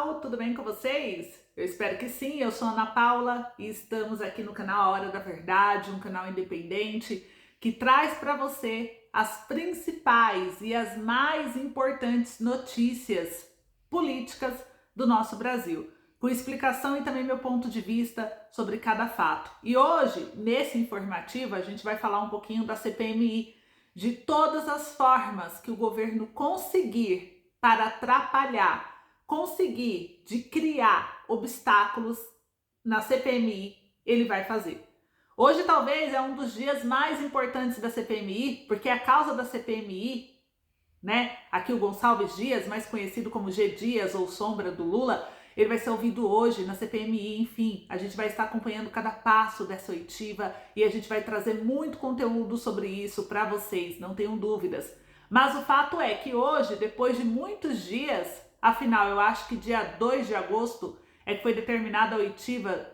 pessoal, tudo bem com vocês? Eu espero que sim, eu sou a Ana Paula e estamos aqui no canal A Hora da Verdade, um canal independente que traz para você as principais e as mais importantes notícias políticas do nosso Brasil, com explicação e também meu ponto de vista sobre cada fato. E hoje, nesse informativo, a gente vai falar um pouquinho da CPMI, de todas as formas que o governo conseguir para atrapalhar, conseguir de criar obstáculos na CPMI, ele vai fazer. Hoje talvez é um dos dias mais importantes da CPMI, porque a causa da CPMI, né, aqui o Gonçalves Dias, mais conhecido como G. Dias ou Sombra do Lula, ele vai ser ouvido hoje na CPMI, enfim, a gente vai estar acompanhando cada passo dessa oitiva e a gente vai trazer muito conteúdo sobre isso para vocês, não tenham dúvidas. Mas o fato é que hoje, depois de muitos dias, afinal, eu acho que dia 2 de agosto é que foi determinada a oitiva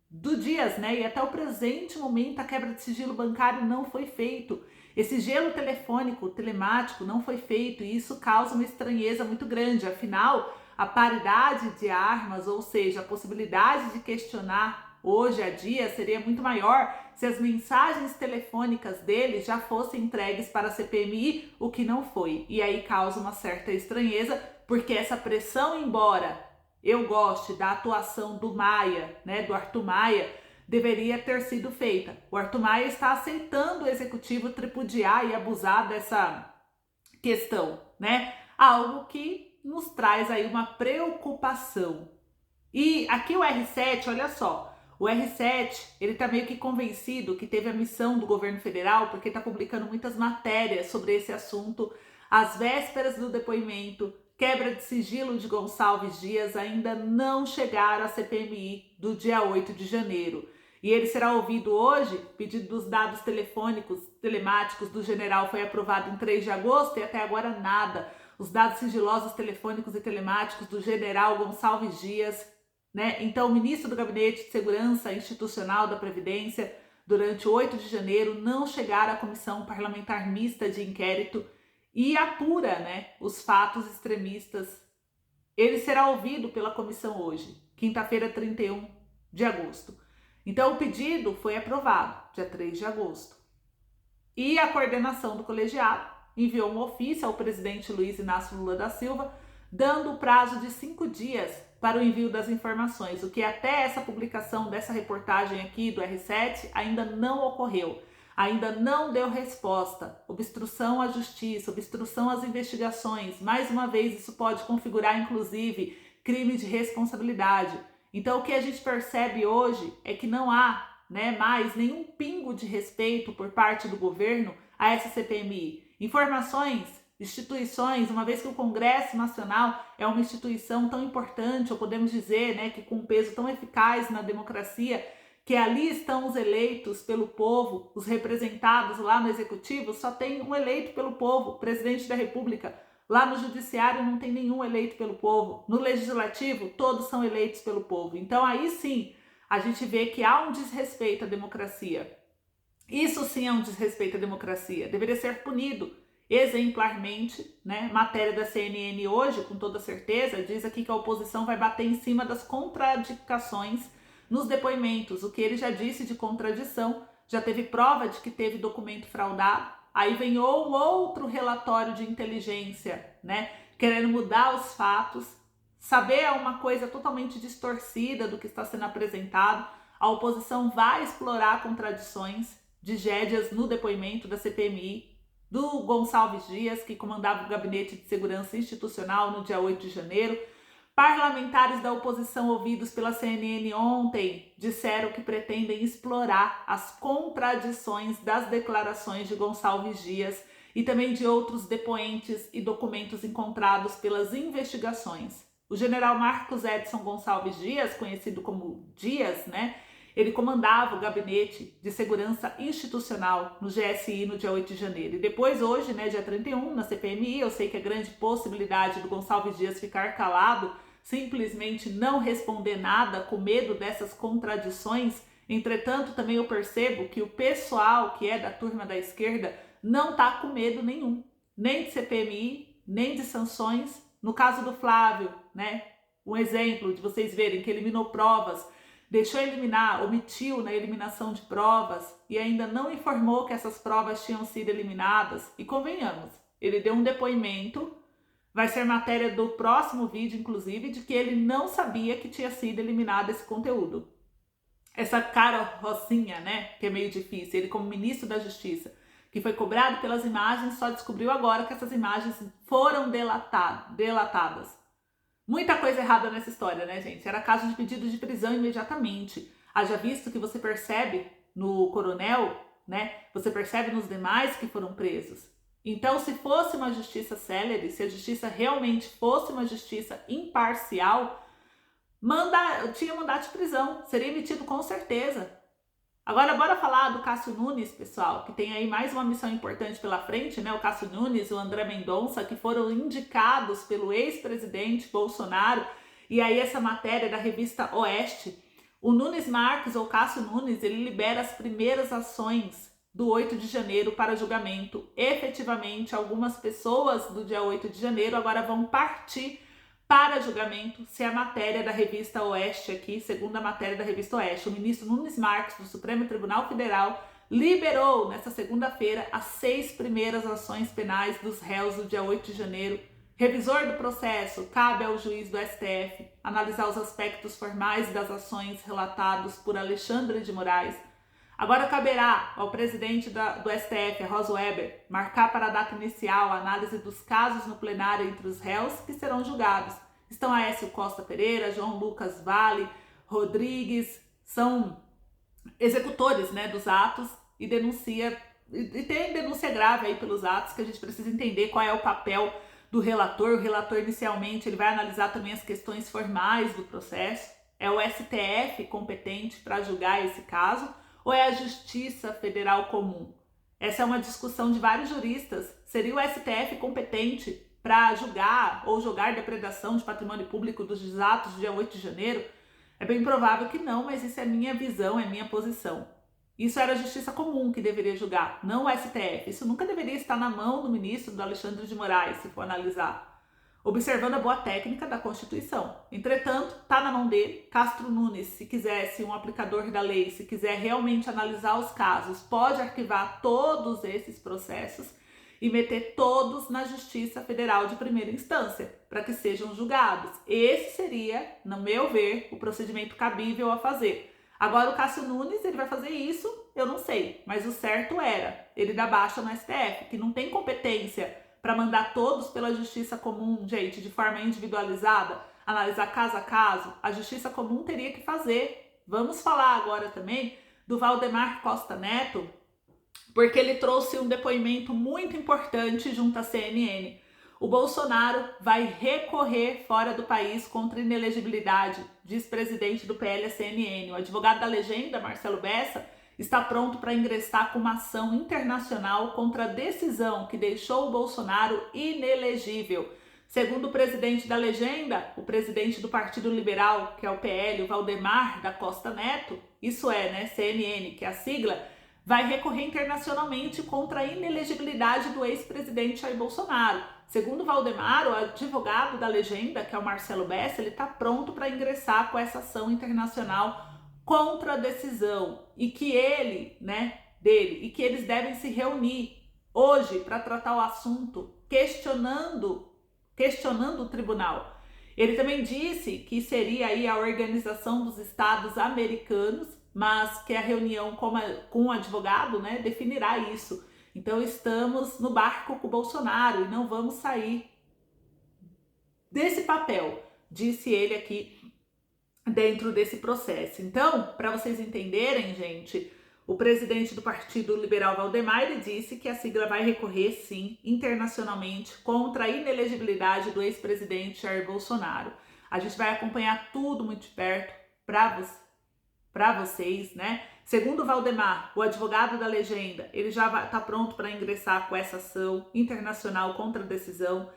do Dias, né? E até o presente momento a quebra de sigilo bancário não foi feito. Esse gelo telefônico, telemático não foi feito e isso causa uma estranheza muito grande. Afinal, a paridade de armas, ou seja, a possibilidade de questionar hoje a Dia seria muito maior se as mensagens telefônicas dele já fossem entregues para a CPMI, o que não foi. E aí causa uma certa estranheza, porque essa pressão, embora eu goste da atuação do Maia, né, do Arthur Maia, deveria ter sido feita. O Arthur Maia está aceitando o executivo tripudiar e abusar dessa questão, né? Algo que nos traz aí uma preocupação. E aqui o R7, olha só, o R7, ele tá meio que convencido que teve a missão do governo federal, porque tá publicando muitas matérias sobre esse assunto, às vésperas do depoimento, quebra de sigilo de Gonçalves Dias ainda não chegaram à CPMI do dia 8 de janeiro. E ele será ouvido hoje, pedido dos dados telefônicos, telemáticos do general foi aprovado em 3 de agosto e até agora nada. Os dados sigilosos telefônicos e telemáticos do general Gonçalves Dias, né? Então, o ministro do Gabinete de Segurança Institucional da Previdência, durante o 8 de janeiro, não chegaram à Comissão Parlamentar Mista de Inquérito e apura, né, os fatos extremistas. Ele será ouvido pela comissão hoje, quinta-feira, 31 de agosto. Então, o pedido foi aprovado, dia 3 de agosto. E a coordenação do colegiado enviou um ofício ao presidente Luiz Inácio Lula da Silva, dando o prazo de 5 dias para o envio das informações, o que até essa publicação dessa reportagem aqui do R7 ainda não ocorreu, ainda não deu resposta. Obstrução à justiça, obstrução às investigações, mais uma vez isso pode configurar inclusive crime de responsabilidade. Então o que a gente percebe hoje é que não há, né, mais nenhum pingo de respeito por parte do governo a essa CPMI. Informações, instituições, uma vez que o Congresso Nacional é uma instituição tão importante, ou podemos dizer, né, que com um peso tão eficaz na democracia, que ali estão os eleitos pelo povo, os representados lá no Executivo, só tem um eleito pelo povo, presidente da República. Lá no Judiciário não tem nenhum eleito pelo povo. No Legislativo, todos são eleitos pelo povo. Então aí sim, a gente vê que há um desrespeito à democracia. Isso sim é um desrespeito à democracia. Deveria ser punido exemplarmente, né? Matéria da CNN hoje, com toda certeza, diz aqui que a oposição vai bater em cima das contradicações nos depoimentos. O que ele já disse de contradição, já teve prova de que teve documento fraudado. Aí vem um outro relatório de inteligência, né? Querendo mudar os fatos. Saber é uma coisa totalmente distorcida do que está sendo apresentado. A oposição vai explorar contradições de Gédias no depoimento da CPMI, do Gonçalves Dias, que comandava o Gabinete de Segurança Institucional no dia 8 de janeiro. Parlamentares da oposição ouvidos pela CNN ontem disseram que pretendem explorar as contradições das declarações de Gonçalves Dias e também de outros depoentes e documentos encontrados pelas investigações. O general Marcos Edson Gonçalves Dias, conhecido como Dias, né? Ele comandava o Gabinete de Segurança Institucional no GSI no dia 8 de janeiro. E depois, hoje, né, dia 31, na CPMI, eu sei que é grande possibilidade do Gonçalves Dias ficar calado, simplesmente não responder nada, com medo dessas contradições. Entretanto, também eu percebo que o pessoal que é da turma da esquerda não está com medo nenhum, nem de CPMI, nem de sanções. No caso do Flávio, né, Um exemplo de vocês verem que eliminou provas, deixou eliminar, omitiu na eliminação de provas e ainda não informou que essas provas tinham sido eliminadas. E convenhamos, ele deu um depoimento, vai ser matéria do próximo vídeo, inclusive, de que ele não sabia que tinha sido eliminado esse conteúdo. Essa carrocinha, né, que é meio difícil, ele como ministro da Justiça, que foi cobrado pelas imagens, só descobriu agora que essas imagens foram delatadas. Muita coisa errada nessa história, né, gente? Era caso de pedido de prisão imediatamente. Haja visto que você percebe no coronel, né, você percebe nos demais que foram presos. Então, se fosse uma justiça célere, se a justiça realmente fosse uma justiça imparcial, tinha mandato de prisão, seria emitido com certeza. Agora, bora falar do Cássio Nunes, pessoal, que tem aí mais uma missão importante pela frente, né? O Cássio Nunes, o André Mendonça, que foram indicados pelo ex-presidente Bolsonaro, e aí essa matéria da revista Oeste. O Nunes Marques, ou Cássio Nunes, ele libera as primeiras ações do 8 de janeiro para julgamento. Efetivamente, algumas pessoas do dia 8 de janeiro agora vão partir para julgamento, se a matéria da revista Oeste aqui, segundo a matéria da revista Oeste, o ministro Nunes Marques do Supremo Tribunal Federal liberou nesta segunda-feira as 6 primeiras ações penais dos réus do dia 8 de janeiro. Revisor do processo, cabe ao juiz do STF analisar os aspectos formais das ações relatados por Alexandre de Moraes. Agora caberá ao presidente do STF, Rosa Weber, marcar para a data inicial a análise dos casos no plenário entre os réus que serão julgados. Estão Aécio Costa Pereira, João Lucas Vale, Rodrigues, são executores, né, dos atos e tem denúncia grave aí pelos atos que a gente precisa entender qual é o papel do relator. O relator inicialmente ele vai analisar também as questões formais do processo. É o STF competente para julgar esse caso ou é a Justiça Federal Comum? Essa é uma discussão de vários juristas. Seria o STF competente para julgar ou julgar depredação de patrimônio público dos atos do dia 8 de janeiro? É bem provável que não, mas isso é minha visão, é minha posição. Isso era a Justiça Comum que deveria julgar, não o STF. Isso nunca deveria estar na mão do ministro do Alexandre de Moraes, se for analisar, observando a boa técnica da Constituição. Entretanto, está na mão dele. Castro Nunes, se quisesse um aplicador da lei, se quiser realmente analisar os casos, pode arquivar todos esses processos e meter todos na Justiça Federal de primeira instância, para que sejam julgados. Esse seria, no meu ver, o procedimento cabível a fazer. Agora o Cássio Nunes, ele vai fazer isso, eu não sei, mas o certo era ele dar baixa no STF, que não tem competência para mandar todos pela Justiça Comum, gente, de forma individualizada, analisar caso a caso. A Justiça Comum teria que fazer. Vamos falar agora também do Valdemar Costa Neto, porque ele trouxe um depoimento muito importante junto à CNN. O Bolsonaro vai recorrer fora do país contra inelegibilidade, diz presidente do PL à CNN. O advogado da legenda, Marcelo Bessa, está pronto para ingressar com uma ação internacional contra a decisão que deixou o Bolsonaro inelegível. Segundo o presidente da legenda, o presidente do Partido Liberal, que é o PL, o Valdemar da Costa Neto, isso é, né, CNN, que é a sigla, vai recorrer internacionalmente contra a inelegibilidade do ex-presidente Jair Bolsonaro. Segundo o Valdemar, o advogado da legenda, que é o Marcelo Bessa, ele está pronto para ingressar com essa ação internacional contra a decisão e que e que eles devem se reunir hoje para tratar o assunto, questionando o tribunal. Ele também disse que seria aí a Organização dos Estados Americanos, mas que a reunião com o advogado, né, definirá isso. Então estamos no barco com o Bolsonaro e não vamos sair desse papel, disse ele aqui dentro desse processo. Então, para vocês entenderem, gente, o presidente do Partido Liberal, Valdemar, ele disse que a sigla vai recorrer, sim, internacionalmente contra a inelegibilidade do ex-presidente Jair Bolsonaro. A gente vai acompanhar tudo muito de perto para vocês, né? Segundo o Valdemar, o advogado da legenda, ele já está pronto para ingressar com essa ação internacional contra a decisão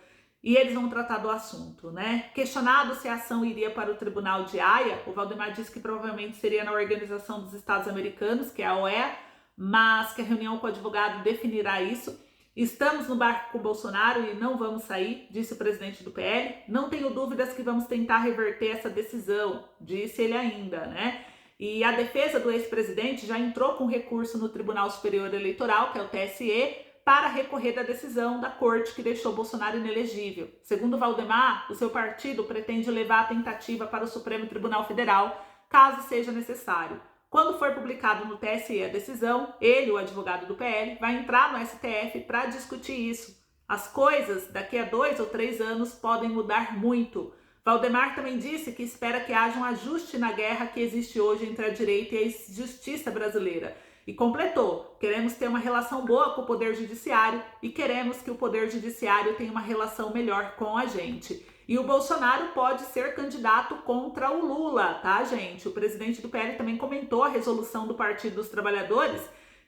e eles vão tratar do assunto, né? Questionado se a ação iria para o Tribunal de Haia, o Valdemar disse que provavelmente seria na Organização dos Estados Americanos, que é a OEA, mas que a reunião com o advogado definirá isso. Estamos no barco com o Bolsonaro e não vamos sair, disse o presidente do PL. Não tenho dúvidas que vamos tentar reverter essa decisão, disse ele ainda, né? E a defesa do ex-presidente já entrou com recurso no Tribunal Superior Eleitoral, que é o TSE, para recorrer da decisão da corte que deixou Bolsonaro inelegível. Segundo Valdemar, o seu partido pretende levar a tentativa para o Supremo Tribunal Federal, caso seja necessário. Quando for publicado no TSE a decisão, ele, o advogado do PL, vai entrar no STF para discutir isso. As coisas, daqui a 2 ou 3 anos, podem mudar muito. Valdemar também disse que espera que haja um ajuste na guerra que existe hoje entre a direita e a justiça brasileira. E completou: queremos ter uma relação boa com o Poder Judiciário e queremos que o Poder Judiciário tenha uma relação melhor com a gente. E o Bolsonaro pode ser candidato contra o Lula, tá, gente? O presidente do PL também comentou a resolução do Partido dos Trabalhadores,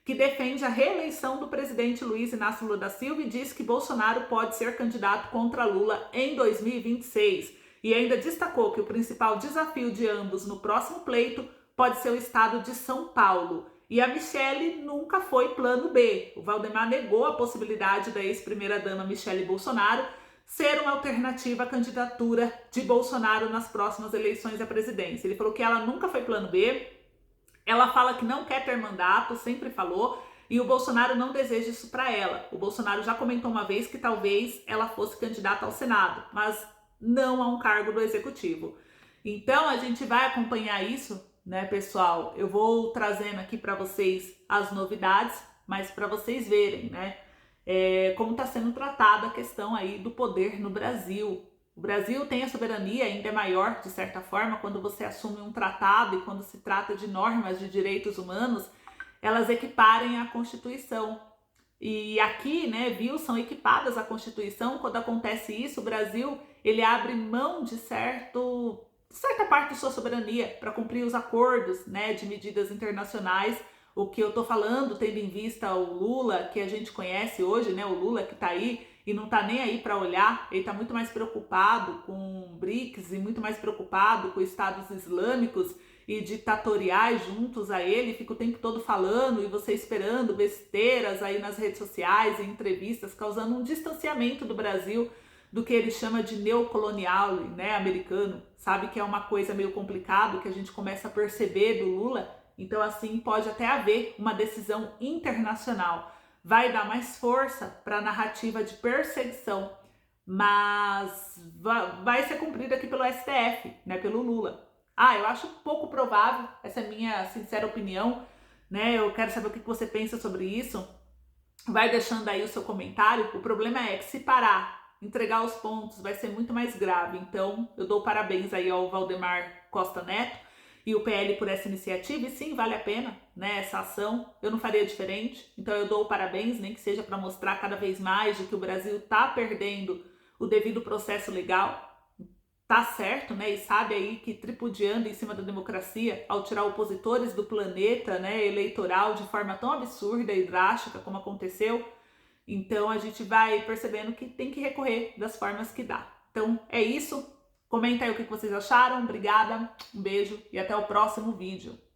que defende a reeleição do presidente Luiz Inácio Lula da Silva e diz que Bolsonaro pode ser candidato contra Lula em 2026. E ainda destacou que o principal desafio de ambos no próximo pleito pode ser o estado de São Paulo. E a Michelle nunca foi plano B. O Valdemar negou a possibilidade da ex-primeira-dama Michelle Bolsonaro ser uma alternativa à candidatura de Bolsonaro nas próximas eleições à presidência. Ele falou que ela nunca foi plano B, ela fala que não quer ter mandato, sempre falou, e o Bolsonaro não deseja isso para ela. O Bolsonaro já comentou uma vez que talvez ela fosse candidata ao Senado, mas não a um cargo do Executivo. Então a gente vai acompanhar isso, né, pessoal? Eu vou trazendo aqui para vocês as novidades, mas para vocês verem, né? Como está sendo tratada a questão aí do poder no Brasil. O Brasil tem a soberania, ainda é maior, de certa forma, quando você assume um tratado e quando se trata de normas de direitos humanos, elas equiparem à Constituição. E aqui, né, são equipadas à Constituição. Quando acontece isso, o Brasil, ele abre mão de certa parte de sua soberania para cumprir os acordos, né, de medidas internacionais. O que eu tô falando, tendo em vista o Lula, que a gente conhece hoje, né? O Lula que tá aí e não tá nem aí para olhar, ele tá muito mais preocupado com o BRICS e muito mais preocupado com estados islâmicos e ditatoriais juntos a ele, fica o tempo todo falando e você esperando besteiras aí nas redes sociais, em entrevistas, causando um distanciamento do Brasil do que ele chama de neocolonial, né, americano. Sabe que é uma coisa meio complicada que a gente começa a perceber do Lula. Então, assim, pode até haver uma decisão internacional. Vai dar mais força para a narrativa de perseguição, mas vai ser cumprida aqui pelo STF, né, pelo Lula. Eu acho pouco provável, essa é a minha sincera opinião, né? Eu quero saber o que você pensa sobre isso. Vai deixando aí o seu comentário. O problema é que se parar, entregar os pontos, vai ser muito mais grave. Então, eu dou parabéns aí ao Valdemar Costa Neto e o PL por essa iniciativa, e sim, vale a pena, né, essa ação. Eu não faria diferente, então eu dou parabéns, nem que seja para mostrar cada vez mais de que o Brasil está perdendo o devido processo legal, tá certo, né, e sabe aí que tripudiando em cima da democracia, ao tirar opositores do planeta, né, eleitoral de forma tão absurda e drástica como aconteceu, então a gente vai percebendo que tem que recorrer das formas que dá. Então é isso. Comenta aí o que vocês acharam. Obrigada, um beijo e até o próximo vídeo.